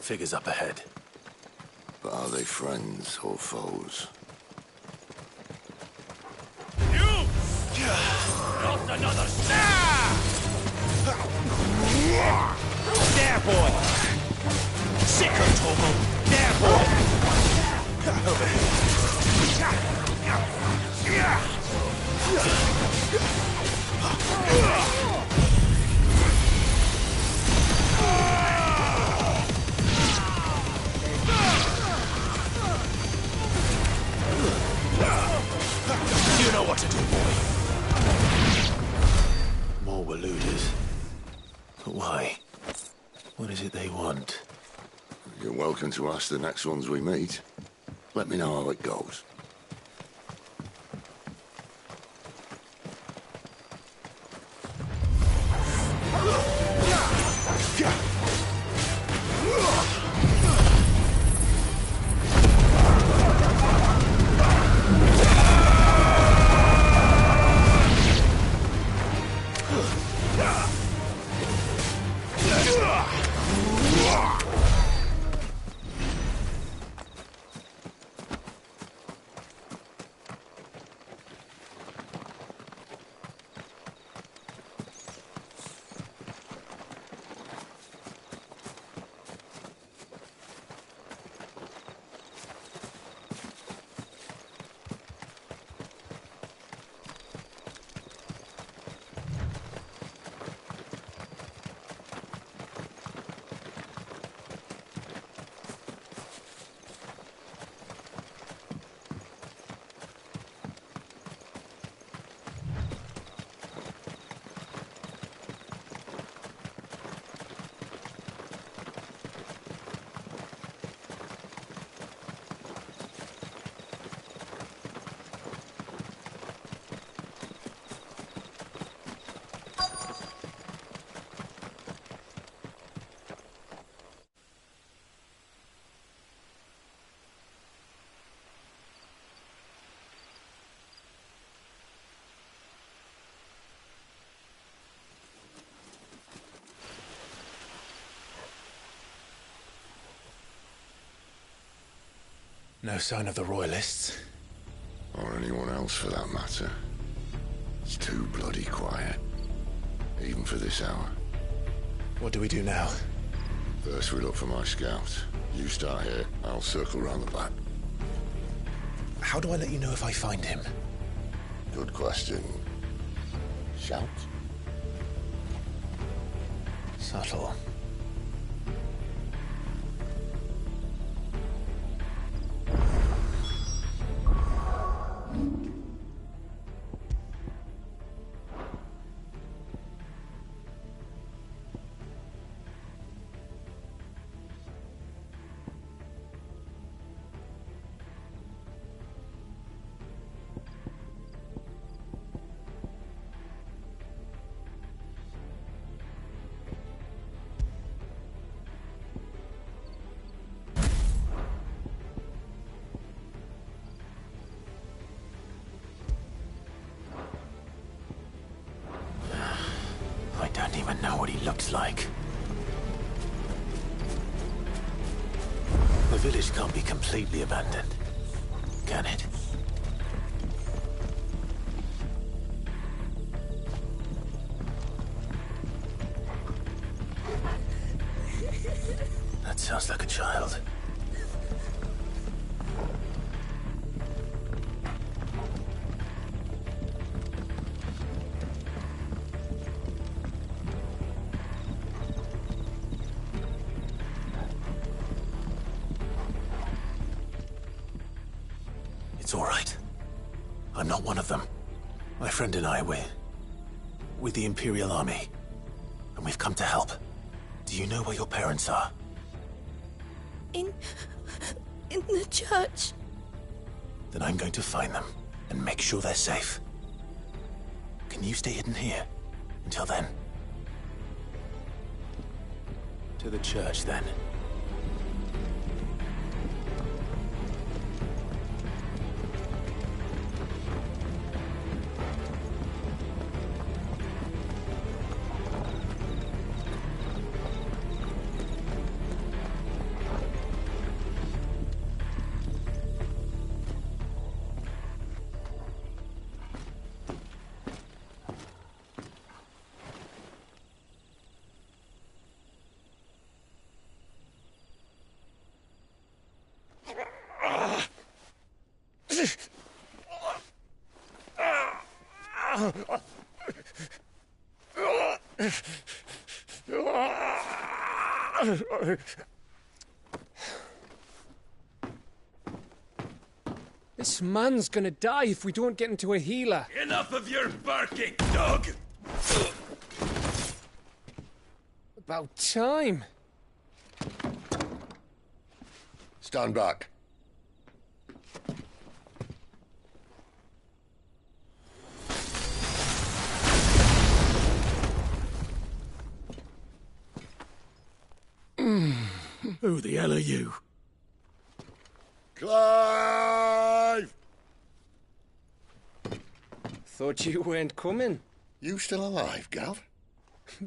figures up ahead. But are they friends or foes? You! Not another stab! There, boy! Sicker, Togo! There, boy! Over You know what to do, boy. More Waluders. But why? What is it they want? You're welcome to ask the next ones we meet. Let me know how it goes. No sign of the Royalists. Or anyone else for that matter. It's too bloody quiet. Even for this hour. What do we do now? First we look for my scout. You start here, I'll circle round the back. How do I let you know if I find him? Good question. Shout? Subtle. I don't even know what he looks like. The village can't be completely abandoned, can it? That sounds like a child. It's all right. I'm not one of them. My friend and I, we're with the Imperial Army. And we've come to help. Do you know where your parents are? In the church. Then I'm going to find them and make sure they're safe. Can you stay hidden here until then? To the church, then. This man's gonna die if we don't get into a healer. Enough of your barking, dog! About time. Stand back. Who the hell are you? Clive! Thought you weren't coming. You still alive, Gav?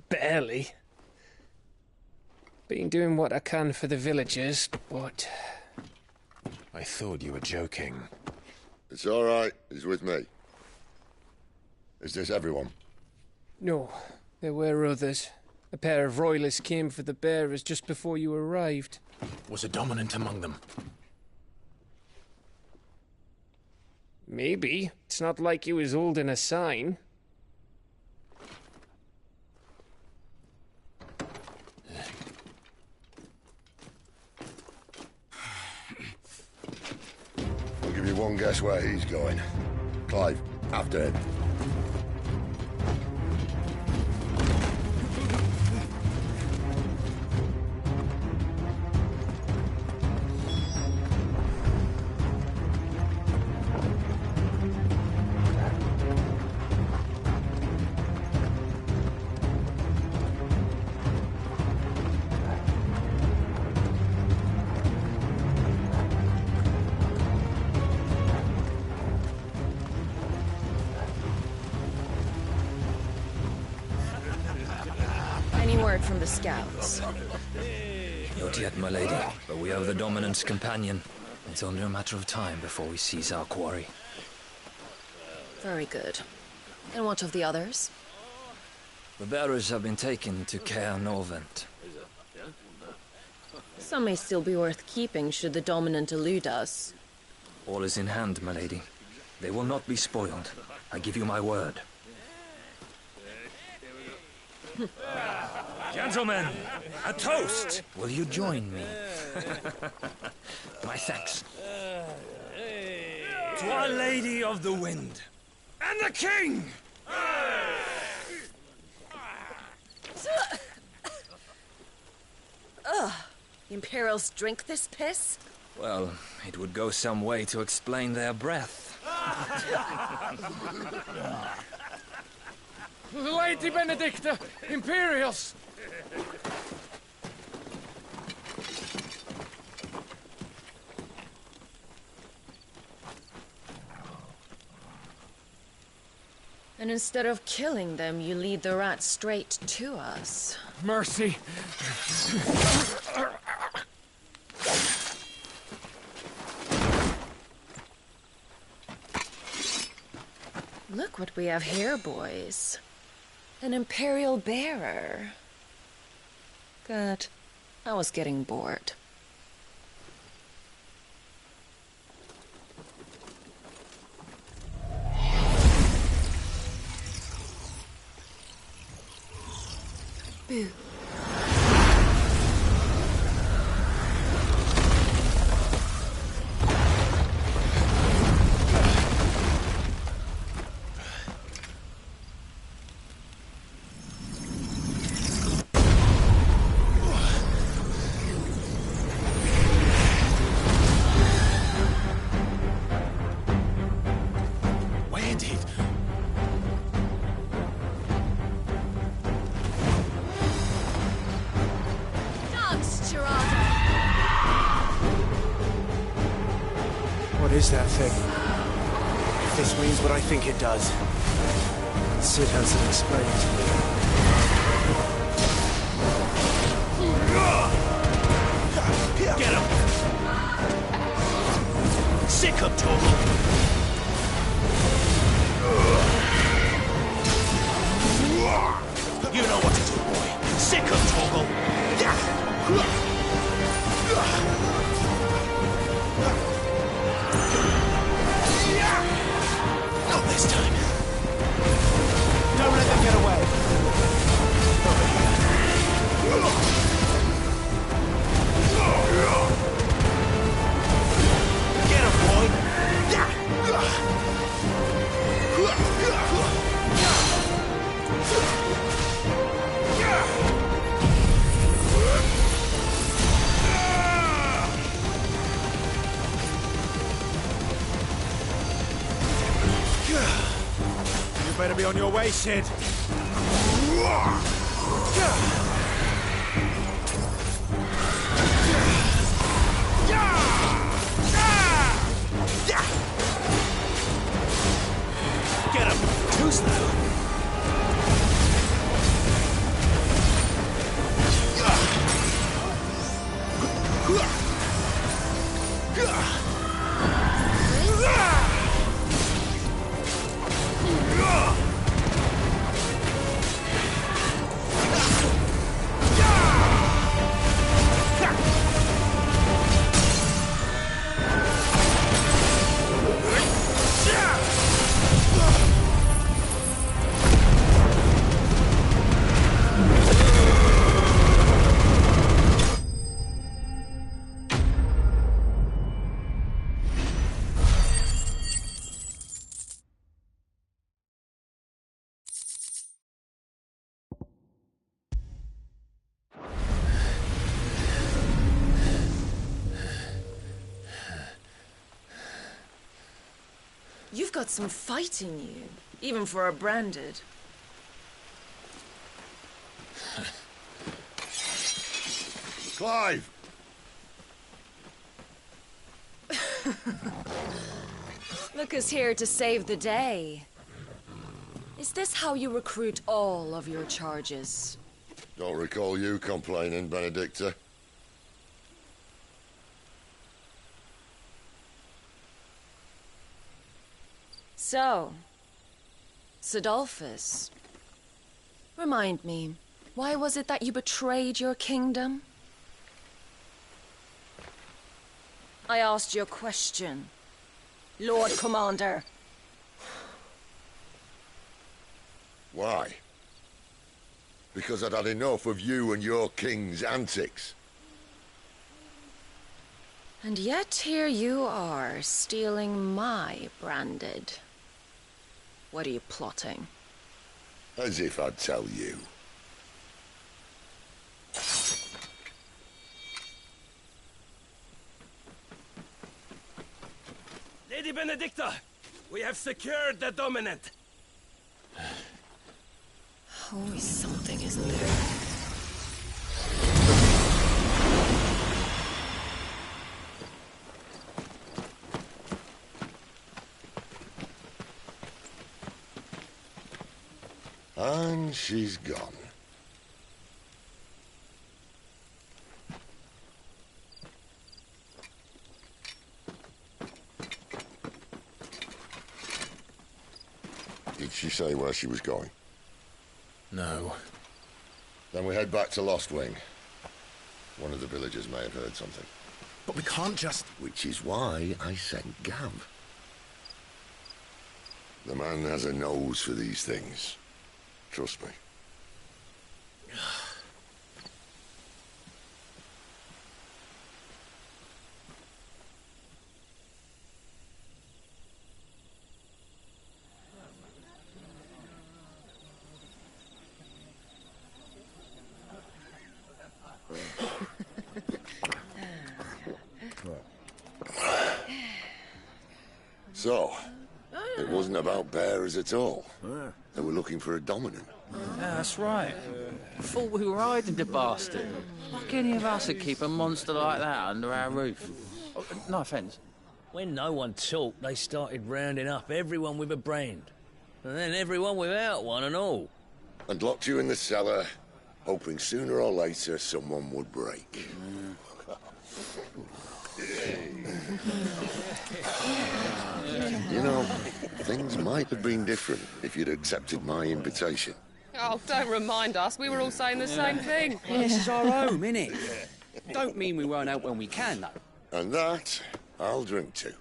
Barely. Been doing what I can for the villagers, but... I thought you were joking. It's all right. He's with me. Is this everyone? No, there were others. A pair of royalists came for the bearers just before you arrived. Was a dominant among them? Maybe. It's not like he was holding a sign. I'll give you one guess where he's going. Clive, after him. Any word from the scouts? Not yet, my lady, but we have the Dominant's companion. It's only a matter of time before we seize our quarry. Very good. And what of the others? The bearers have been taken to Caer Norvent. Some may still be worth keeping should the Dominant elude us. All is in hand, my lady. They will not be spoiled. I give you my word. Gentlemen, a toast! Will you join me? My thanks. To Our Lady of the Wind. And the King! Ugh! The Imperials drink this piss? Well, it would go some way to explain their breath. Lady Benedicta! Imperials! And instead of killing them, you lead the rats straight to us. Mercy! Look what we have here, boys. An Imperial bearer. Good. I was getting bored. Boo. Where did... What is that thing? If this means what I think it does, Sid hasn't explained to me. Get him! Sick of Torgal! You know what to do, boy. Sick of Torgal! Not this time. You better be on your way, Sid. Get him! Too slow. You've got some fight in you, even for a branded. Clive! Look who's here to save the day. Is this how you recruit all of your charges? Don't recall you complaining, Benedicta. So, Sidolphus, remind me, why was it that you betrayed your kingdom? I asked you a question, Lord Commander. Why? Because I'd had enough of you and your king's antics. And yet here you are, stealing my branded. What are you plotting? As if I'd tell you. Lady Benedicta, we have secured the Dominant. Always something, isn't there? And she's gone. Did she say where she was going? No. Then we head back to Lost Wing. One of the villagers may have heard something. But we can't just... Which is why I sent Gav. The man has a nose for these things. Trust me. So, it wasn't about bearers at all. They were looking for a dominant. Yeah, that's right. Thought we were hiding the bastard. Like any of us would keep a monster like that under our roof. Oh, no offence. When no one talked, they started rounding up everyone with a brand. And then everyone without one and all. And locked you in the cellar, hoping sooner or later someone would break. You know, things might have been different if you'd accepted my invitation. Oh, don't remind us. We were all saying the same thing. Well, this is our home, innit? Don't mean we won't help when we can, though. And that, I'll drink to.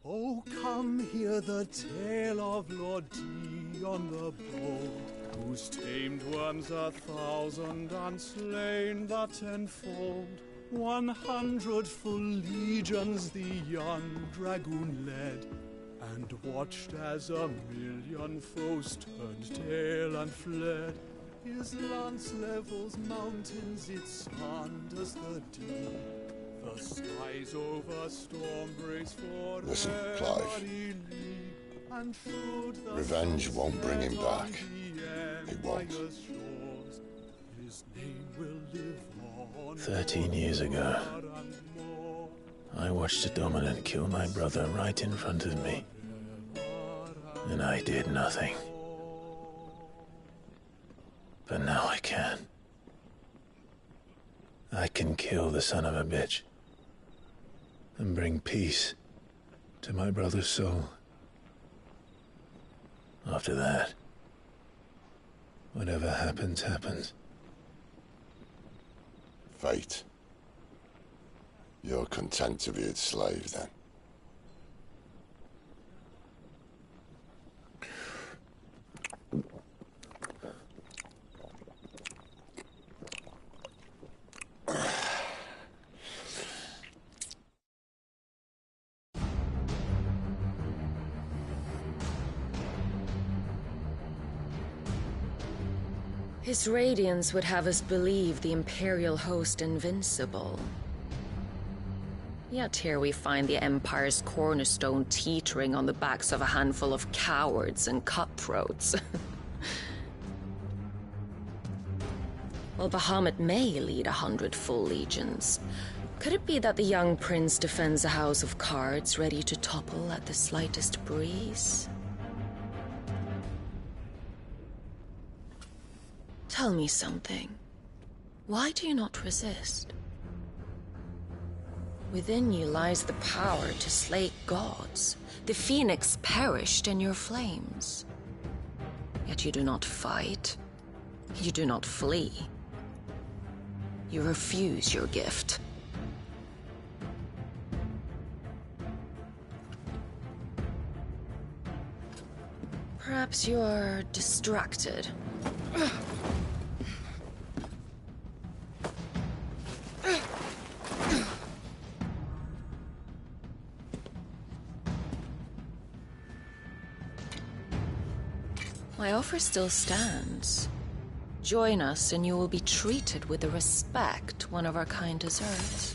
Oh, come hear the tale of Lord Dion the Bold, who's tamed worms 1,000 and slain the 10-fold. 100 full legions the young dragoon led, and watched as 1,000,000 foes turned tail and fled. His lance levels mountains, it sanders the deep. The skies over Stormbrace forever. Listen, Clive. Revenge won't bring him back. It won't. 13 years ago, I watched a Dominant kill my brother right in front of me. And I did nothing. But now I can. I can kill the son of a bitch. And bring peace to my brother's soul. After that, whatever happens, happens. Fate. You're content to be its slave, then? His radiance would have us believe the Imperial host invincible. Yet here we find the Empire's cornerstone teetering on the backs of a handful of cowards and cutthroats. While Bahamut may lead 100 full legions, could it be that the young prince defends a house of cards ready to topple at the slightest breeze? Tell me something. Why do you not resist? Within you lies the power to slay gods. The phoenix perished in your flames. Yet you do not fight. You do not flee. You refuse your gift. Perhaps you're distracted. My offer still stands. Join us and you will be treated with the respect one of our kind deserves.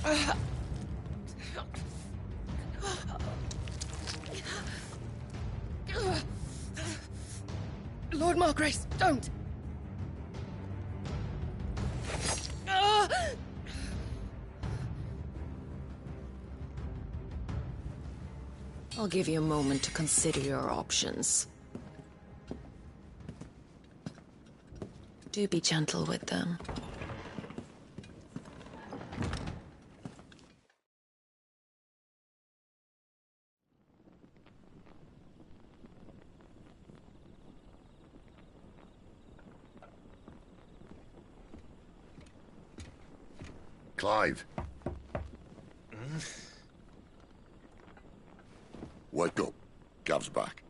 Lord Margrace, don't! I'll give you a moment to consider your options. Do be gentle with them. Clive. Wake up. Gav's back.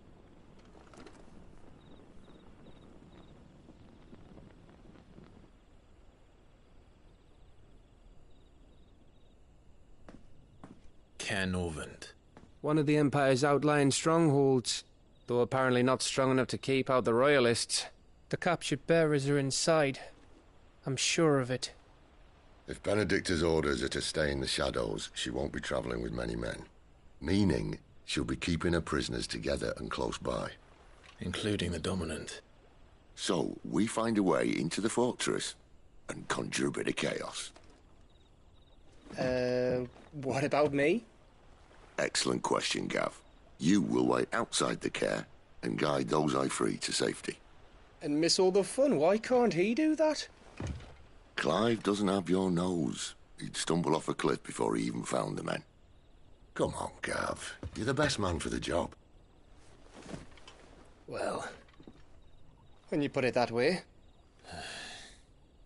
Caernarvon. One of the Empire's outlying strongholds, though apparently not strong enough to keep out the Royalists. The captured bearers are inside. I'm sure of it. If Benedicta's orders are to stay in the shadows, she won't be traveling with many men. Meaning, she'll be keeping her prisoners together and close by. Including the Dominant. So, we find a way into the fortress and conjure a bit of chaos. What about me? Excellent question, Gav. You will wait outside the care and guide those I free to safety. And miss all the fun. Why can't he do that? Clive doesn't have your nose. He'd stumble off a cliff before he even found the men. Come on, Gav. You're the best man for the job. Well, when you put it that way.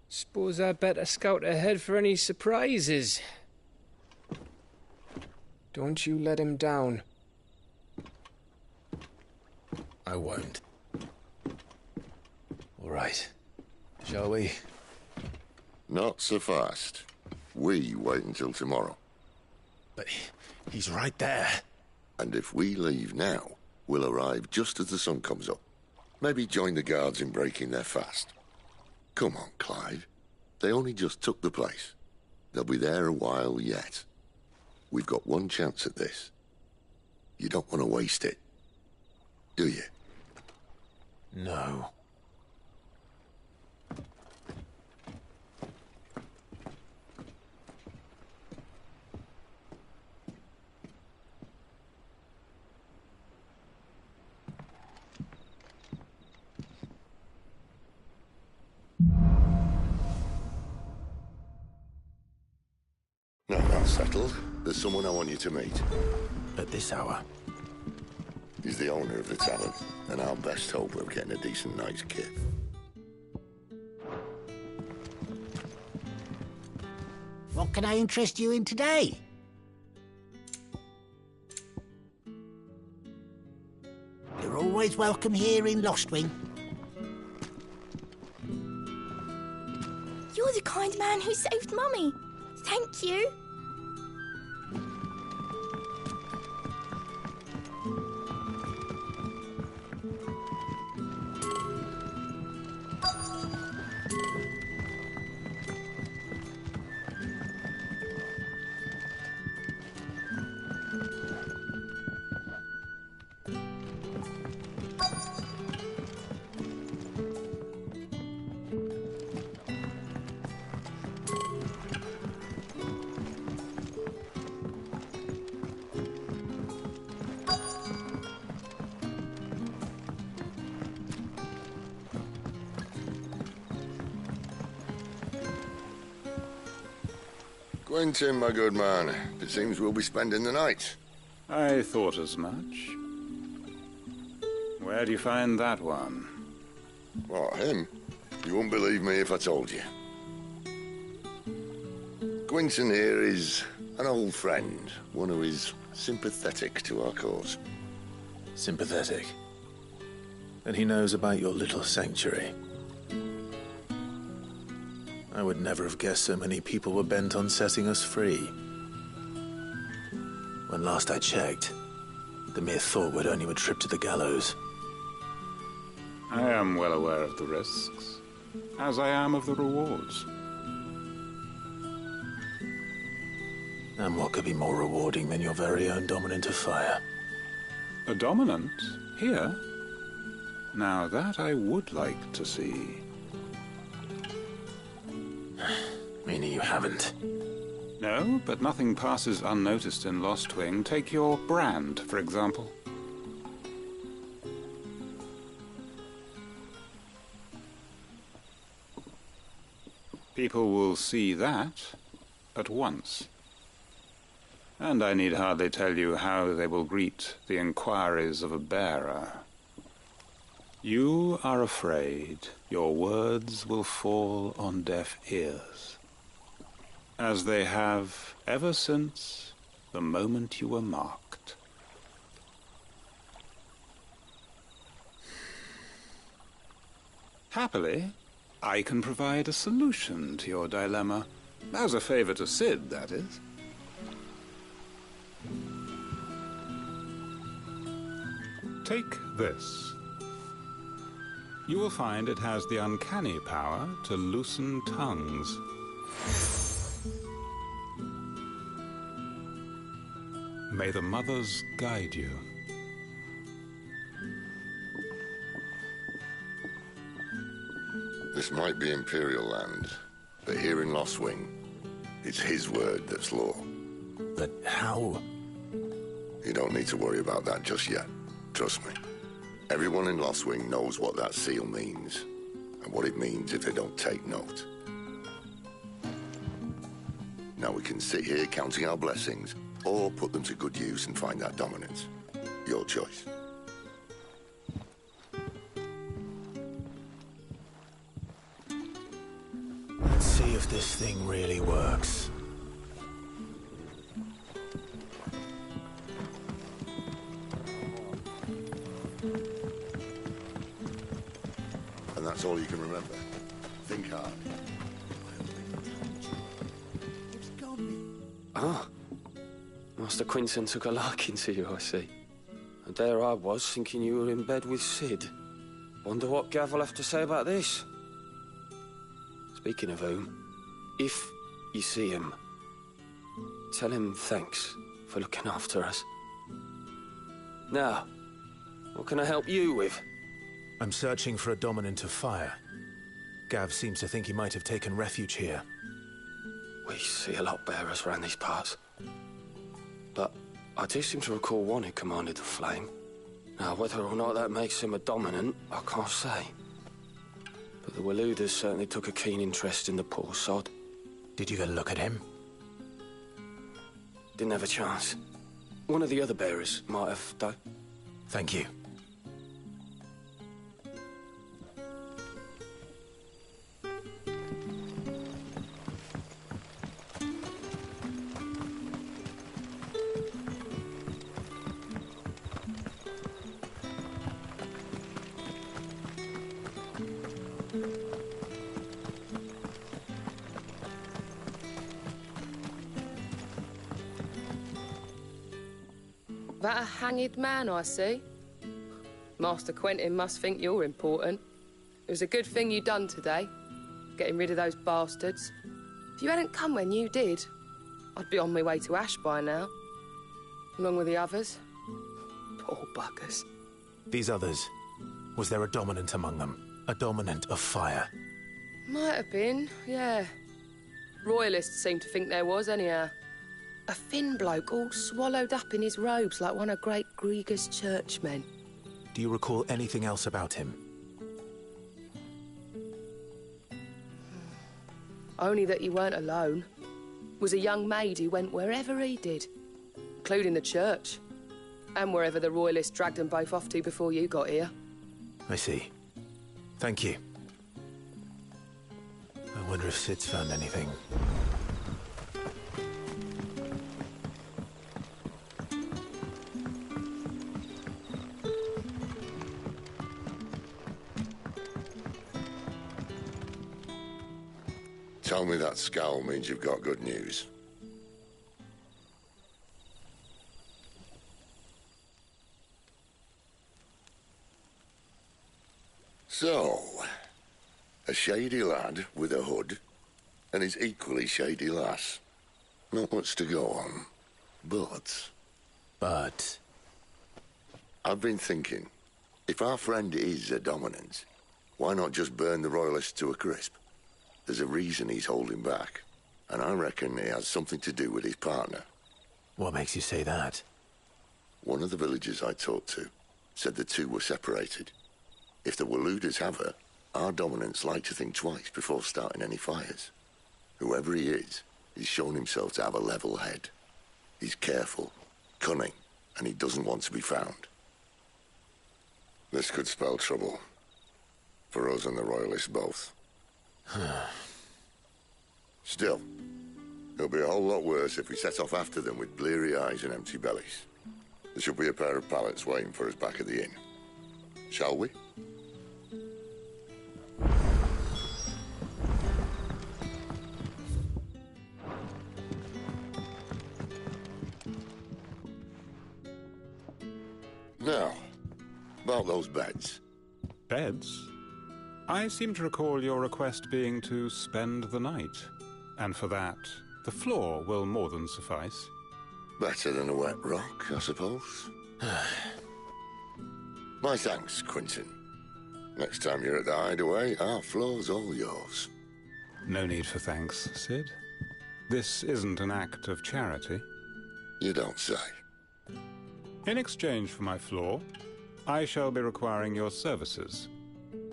Suppose I'd better scout ahead for any surprises. Don't you let him down. I won't. All right. Shall we? Not so fast. We wait until tomorrow. But he's right there. And if we leave now, we'll arrive just as the sun comes up. Maybe join the guards in breaking their fast. Come on, Clive. They only just took the place. They'll be there a while yet. We've got one chance at this. You don't want to waste it, do you? No. No, that's settled. There's someone I want you to meet. At this hour? He's the owner of the tavern, and our best hope of getting a decent night's kip. What can I interest you in today? You're always welcome here in Lostwing. You're the kind man who saved Mummy. Thank you. Quentin, my good man. It seems we'll be spending the night. I thought as much. Where do you find that one? What, him? You wouldn't believe me if I told you. Quentin here is an old friend, one who is sympathetic to our cause. Sympathetic? And he knows about your little sanctuary. I would never have guessed so many people were bent on setting us free. When last I checked, the mere thought would earn you a trip to the gallows. I am well aware of the risks, as I am of the rewards. And what could be more rewarding than your very own Dominant of Fire? A Dominant? Here? Now that I would like to see. Meaning you haven't? No, but nothing passes unnoticed in Lostwing. Take your brand, for example. People will see that at once. And I need hardly tell you how they will greet the inquiries of a bearer. You are afraid your words will fall on deaf ears, as they have ever since the moment you were marked. Happily, I can provide a solution to your dilemma, as a favor to Sid, that is. Take this. You will find it has the uncanny power to loosen tongues. May the mothers guide you. This might be Imperial land, but here in Lostwing, it's his word that's law. But how? You don't need to worry about that just yet. Trust me. Everyone in Lostwing knows what that seal means, and what it means if they don't take note. Now we can sit here counting our blessings, or put them to good use and find that dominance. Your choice. Let's see if this thing really works. And that's all you can remember. Think hard. Ah. Master Quinton took a liking to you, I see. And there I was, thinking you were in bed with Sid. Wonder what Gav will have to say about this. Speaking of whom, if you see him, Tell him thanks for looking after us. Now, what can I help you with? I'm searching for a dominant of fire. Gav seems to think he might have taken refuge here. We see a lot bearers around these parts. But I do seem to recall one who commanded the flame. Now, whether or not that makes him a dominant, I can't say. But the Waluders certainly took a keen interest in the poor sod. Did you get a look at him? Didn't have a chance. One of the other bearers might have, though. Thank you. That a hanged man I see? Master Quentin must think you're important. It was a good thing you done today, getting rid of those bastards. If you hadn't come when you did, I'd be on my way to Ash by now, along with the others. Poor buggers. These others, was there a dominant among them? A dominant of fire? Might have been, yeah. Royalists seem to think there was, anyhow. A thin bloke all swallowed up in his robes like one of Great Gregor's churchmen. Do you recall anything else about him? Only that he weren't alone. Was a young maid who went wherever he did, including the church, and wherever the Royalists dragged them both off to before you got here. I see. Thank you. I wonder if Sid's found anything. Tell me that scowl means you've got good news. So, a shady lad with a hood, and his equally shady lass. Not much to go on, but... I've been thinking, if our friend is a dominant, why not just burn the Royalists to a crisp? There's a reason he's holding back, and I reckon it has something to do with his partner. What makes you say that? One of the villagers I talked to said the two were separated. If the Waluders have her, our dominants like to think twice before starting any fires. Whoever he is, he's shown himself to have a level head. He's careful, cunning, and he doesn't want to be found. This could spell trouble. For us and the Royalists both. Still, it'll be a whole lot worse if we set off after them with bleary eyes and empty bellies. There should be a pair of pallets waiting for us back at the inn. Shall we? Now, about those beds. Beds? I seem to recall your request being to spend the night. And for that, the floor will more than suffice. Better than a wet rock, I suppose. My thanks, Quentin. Next time you're at the hideaway, our floor's all yours. No need for thanks, Sid. This isn't an act of charity. You don't say. In exchange for my floor, I shall be requiring your services.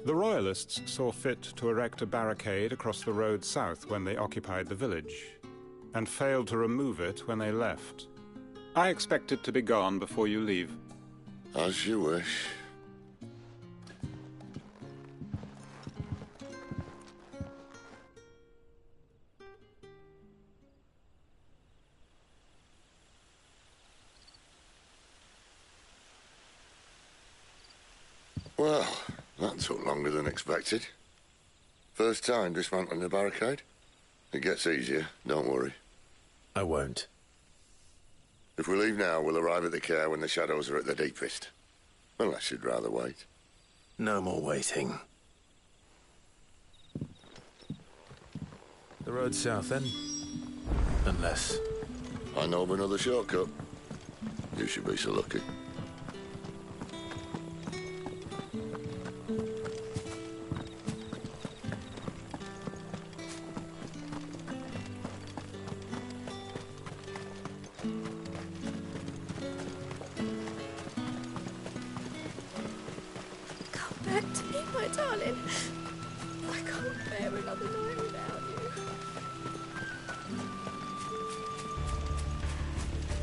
The Royalists saw fit to erect a barricade across the road south when they occupied the village, and failed to remove it when they left. I expect it to be gone before you leave. As you wish. Well, that took longer than expected. First time dismantling the barricade? It gets easier, don't worry. I won't. If we leave now, we'll arrive at the care when the shadows are at the deepest. Unless you'd rather wait. No more waiting. The road south, then? Unless I know of another shortcut. You should be so lucky. Come back to me, my darling. I can't bear another night without you.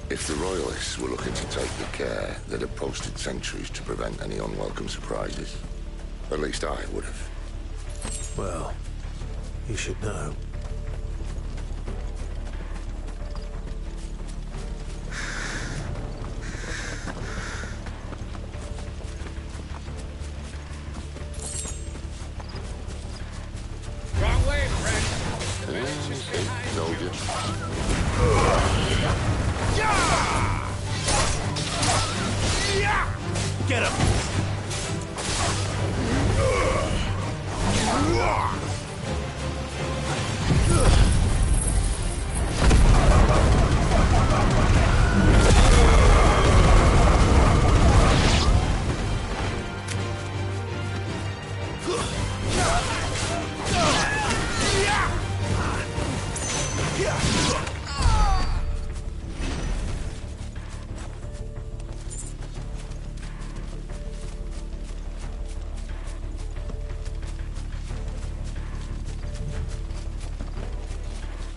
If the Royalists were looking to take the care that had posted sentries to prevent any unwelcome surprises, at least I would have. Well, you should know. Wrong way, friend. Told you. Get him!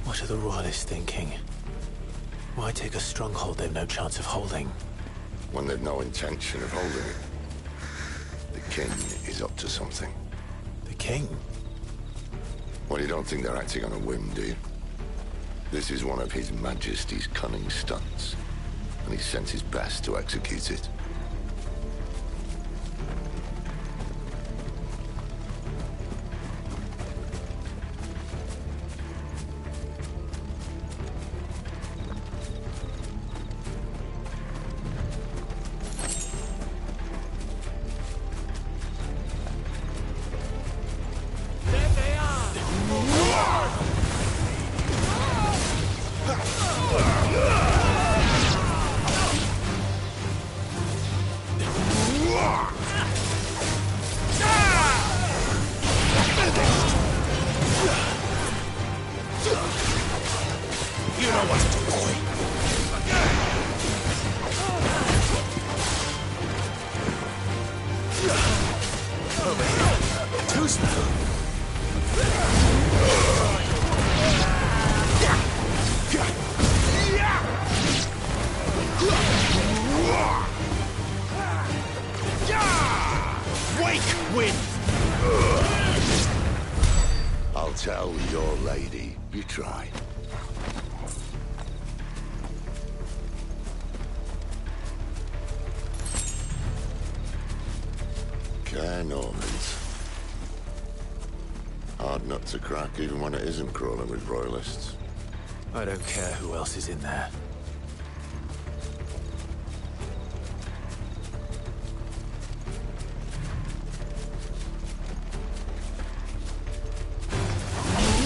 What are the Royalists thinking? Why take a stronghold they've no chance of holding? When they've no intention of holding it. The king is up to something. The king? Well, you don't think they're acting on a whim, do you? This is one of His Majesty's cunning stunts, and he sent his best to execute it. You know what to do, boy. Over here. Too slow. Wake wind! I'll tell your lady you tried. Care Normans. Hard nut to crack even when it isn't crawling with Royalists. I don't care who else is in there.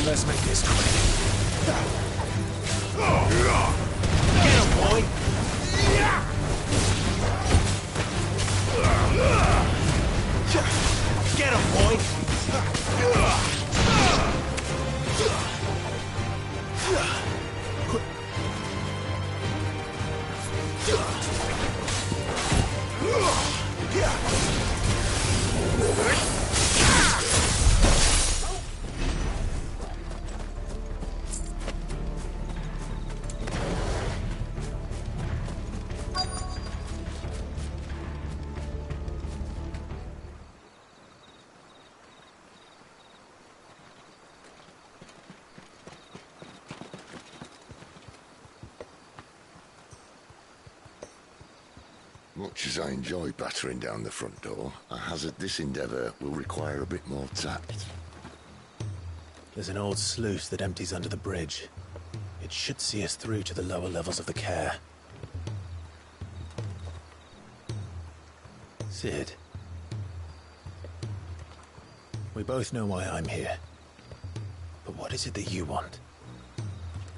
Let's make this quick. Get him, boy! Get him, boy! Much as I enjoy battering down the front door, I hazard this endeavour will require a bit more tact. There's an old sluice that empties under the bridge. It should see us through to the lower levels of the care. Sid. We both know why I'm here. But what is it that you want?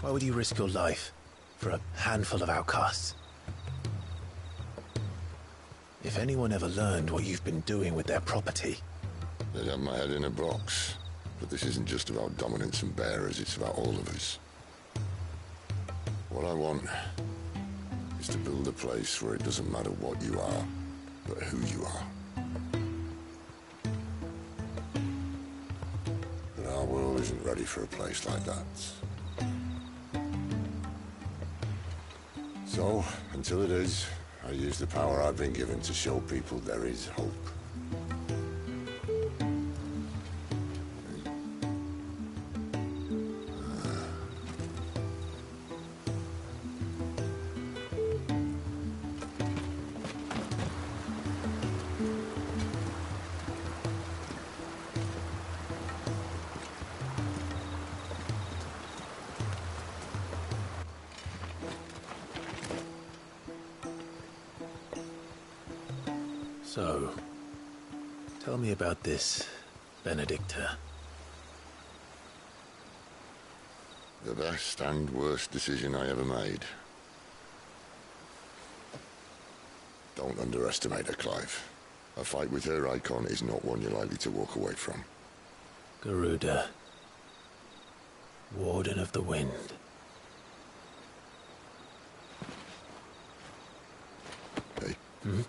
Why would you risk your life for a handful of outcasts. If anyone ever learned what you've been doing with their property... They'd have my head in a box. But this isn't just about dominance and bearers, it's about all of us. What I want is to build a place where it doesn't matter what you are, but who you are. But our world isn't ready for a place like that. So, until it is, I use the power I've been given to show people there is hope. So, tell me about this Benedicta. The best and worst decision I ever made. Don't underestimate her, Clive. A fight with her icon is not one you're likely to walk away from. Garuda. Warden of the Wind. Hey? Hmm?